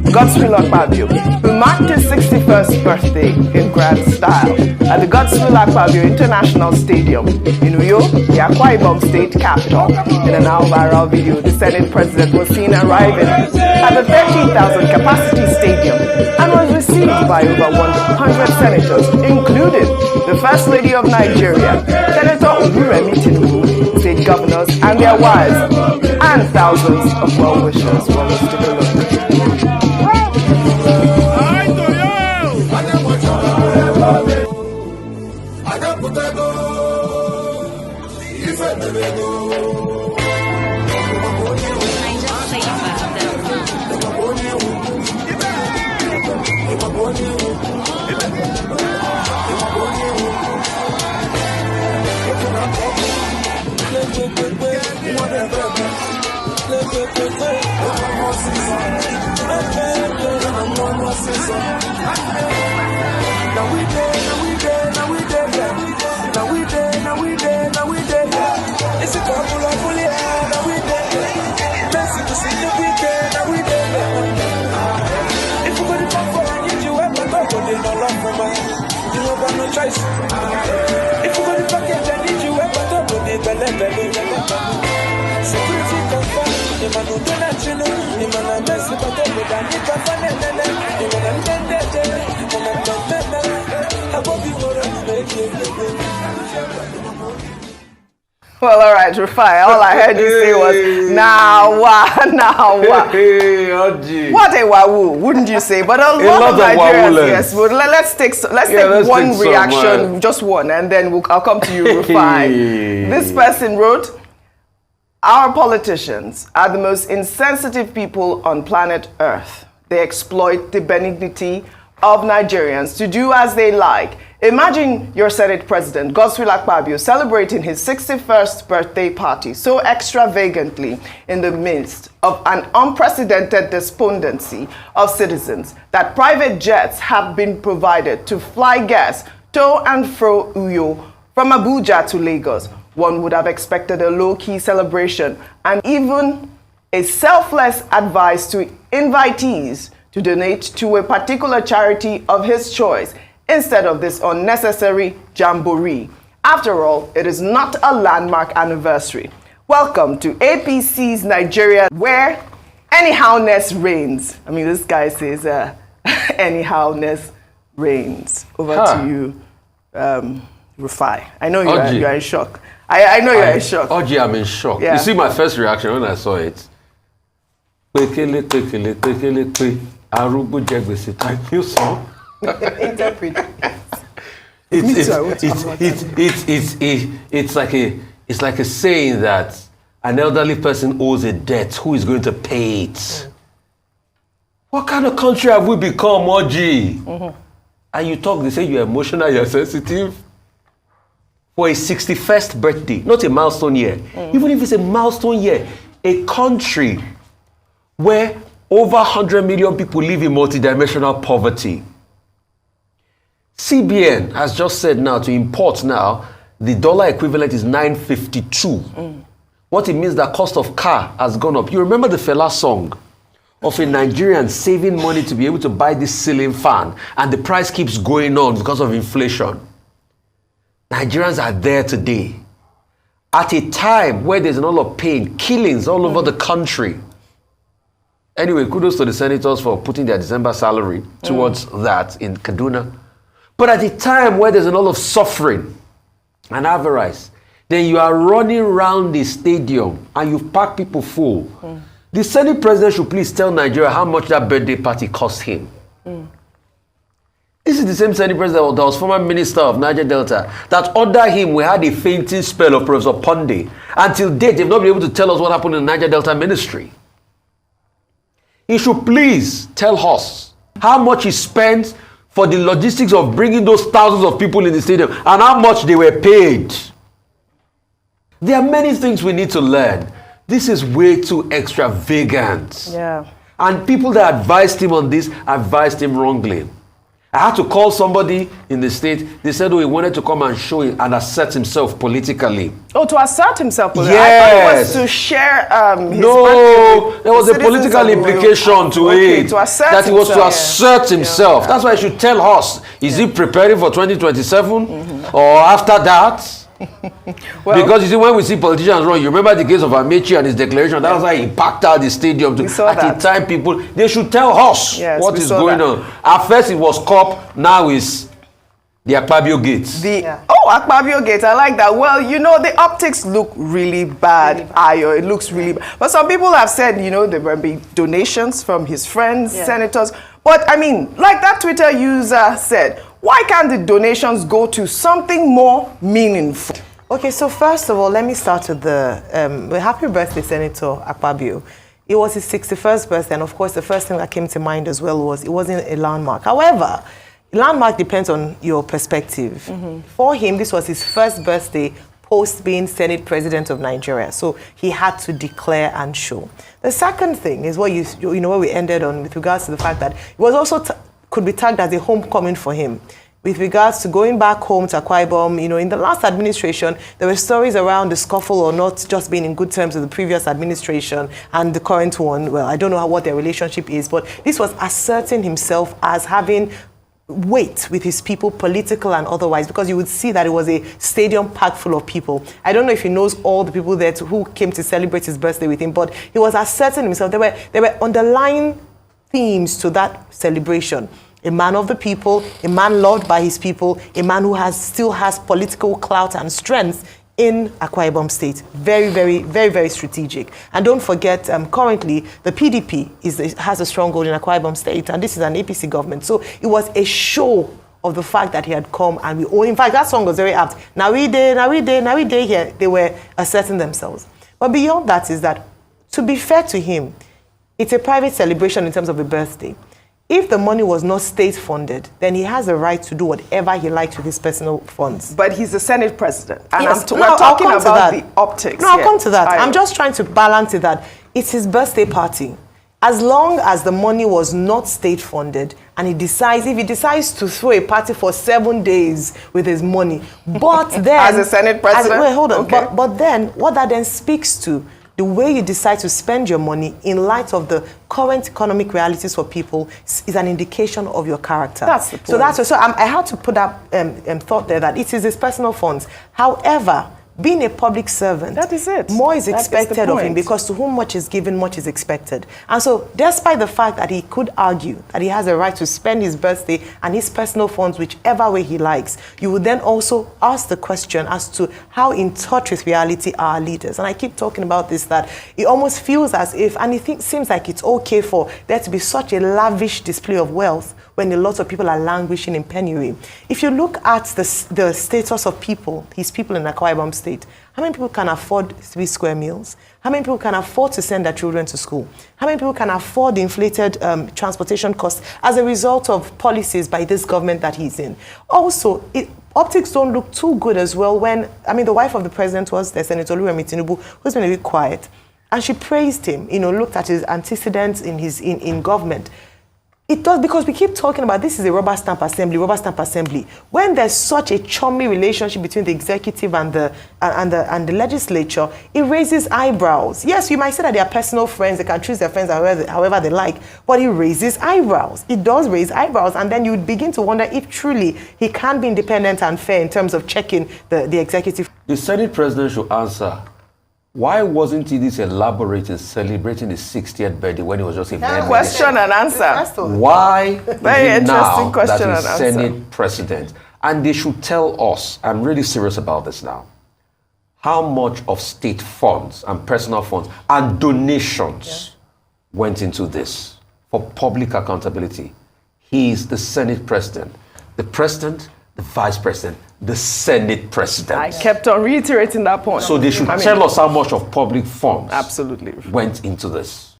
Godswill Akpabio, who marked his 61st birthday in grand style at the Godswill Akpabio International Stadium in Whao, the Akwa State capital. In an now-viral video, the Senate President was seen arriving at the 13,000 capacity stadium and was received by over 100 senators, including the First Lady of Nigeria, Senator Oluremi Tinubu, state governors and their wives, and thousands of well-wishers. Well, let's take a look. Well, all right, Rufai, all I heard you say was, now what? Hey, Oji. What a wahoo, wouldn't you say? But a lot of Nigerians, yes. Well, let's take one reaction, just one, and then I'll come to you, Rufai. This person wrote, our politicians are the most insensitive people on planet Earth. They exploit the benignity of Nigerians to do as they like. Imagine your Senate President, Godswill Akpabio, celebrating his 61st birthday party so extravagantly in the midst of an unprecedented despondency of citizens that private jets have been provided to fly guests to and fro Whao from Abuja to Lagos. One would have expected a low-key celebration and even a selfless advice to invitees to donate to a particular charity of his choice instead of this unnecessary jamboree. After all, it is not a landmark anniversary. Welcome to APC's Nigeria, where anyhowness reigns. I mean, this guy says anyhowness reigns. Over to you, Rufai. I know you're in shock. I know you're in shock. Oji, I'm in shock. Yeah. You see my first reaction when I saw it? You saw? Interpret. It's like a saying that an elderly person owes a debt. Who is going to pay it? What kind of country have we become, Oji? And you talk, they say you're emotional, you're sensitive. For a 61st birthday, not a milestone year. Even if it's a milestone year, a country where over 100 million people live in multidimensional poverty. CBN has just said now to import now, the dollar equivalent is 952. What it means that cost of car has gone up. You remember the Fela song of a Nigerian saving money to be able to buy this ceiling fan, and the price keeps going on because of inflation. Nigerians are there today at a time where there's a lot of pain, killings all over the country. Anyway, kudos to the senators for putting their December salary towards that in Kaduna. But at a time where there's a lot of suffering and avarice, then you are running around the stadium and you've packed people full. The Senate President should please tell Nigeria how much that birthday party cost him. This is the same Senate President that was former Minister of Niger Delta that under him we had a fainting spell of Professor Ponde. Until date, they've not been able to tell us what happened in the Niger Delta ministry. He should please tell us how much he spent for the logistics of bringing those thousands of people in the stadium and how much they were paid. There are many things we need to learn. This is way too extravagant. Yeah. And people that advised him on this advised him wrongly. I had to call somebody in the state. They said, oh, he wanted to come and show it and assert himself politically. Oh, to assert himself politically? Yes. I thought it was to share his No, there was a political implication to it. To assert that he was to assert himself. Yeah. That's why he should tell us, is he preparing for 2027 or after that? Well, because you see, when we see politicians run, you remember the case of Amechi and his declaration. That was why he packed out the stadium. At the time, people, they should tell us what is going on. At first, it was COP. Now it's the Akpabio gate. Akpabio gate. I like that. Well, you know, the optics look really bad. Ayo, it looks really bad. But some people have said, you know, there will be donations from his friends, senators. But I mean, like that Twitter user said, why can't the donations go to something more meaningful? Okay, so first of all, let me start with the happy birthday, Senator Akpabio. It was his 61st birthday, and of course, the first thing that came to mind as well was it wasn't a landmark. However, landmark depends on your perspective. For him, this was his first birthday post being Senate President of Nigeria, so he had to declare and show. The second thing is what you know where we ended on with regards to the fact that it was also could be tagged as a homecoming for him. With regards to going back home to Akwa Ibom, you know, in the last administration, there were stories around the scuffle or not just being in good terms with the previous administration and the current one. Well, I don't know what their relationship is, but this was asserting himself as having weight with his people, political and otherwise, because you would see that it was a stadium packed full of people. I don't know if he knows all the people there who came to celebrate his birthday with him, but he was asserting himself. There were underlying themes to that celebration. A man of the people, a man loved by his people, a man who still has political clout and strength in Akwa Ibom State. Very, very, very, very strategic. And don't forget, currently, the PDP has a stronghold in Akwa Ibom State, and this is an APC government. So it was a show of the fact that he had come, and in fact, that song was very apt. Now we day here, they were asserting themselves. But beyond that is that, to be fair to him, it's a private celebration in terms of a birthday. If the money was not state-funded, then he has a right to do whatever he likes with his personal funds. But he's the Senate president. And yes, we're talking about the optics. No, I'll come to that. I'm just trying to balance it that it's his birthday party. As long as the money was not state-funded, and if he decides to throw a party for 7 days with his money, but then... As a Senate president? Wait, hold on. Okay. But then, what that then speaks to the way you decide to spend your money in light of the current economic realities for people is an indication of your character. That's the point. So I had to put that thought there that it is his personal funds. However, being a public servant, that is it. More is expected of him, because to whom much is given, much is expected. And so, despite the fact that he could argue that he has a right to spend his birthday and his personal funds whichever way he likes, you would then also ask the question as to how in touch with reality are our leaders. And I keep talking about this, that it almost feels as if, and it seems like it's okay for there to be such a lavish display of wealth when a lot of people are languishing in penury. If you look at the status of people, his people in Akwa Ibom State, how many people can afford 3 square meals? How many people can afford to send their children to school? How many people can afford the inflated transportation costs as a result of policies by this government that he's in? Also, optics don't look too good as well when, the wife of the president was there, Senator Oluwemi Tinubu, who's been a bit quiet. And she praised him, looked at his antecedents in government. It does, because we keep talking about this is a rubber stamp assembly. When there's such a chummy relationship between the executive and the legislature, it raises eyebrows. Yes, you might say that they are personal friends, they can choose their friends however they like, but it raises eyebrows. It does raise eyebrows, and then you begin to wonder if truly he can be independent and fair in terms of checking the executive. The Senate president should answer. Why wasn't he this elaborate in celebrating his 60th birthday when he was just a man? Question and answer. Why Very is it interesting now question that and he's answer. Senate president? And they should tell us, I'm really serious about this now, how much of state funds and personal funds and donations went into this for public accountability. He is the Senate president. The president, the vice president, the Senate president. I kept on reiterating that point. So they should tell us how much of public funds absolutely went into this.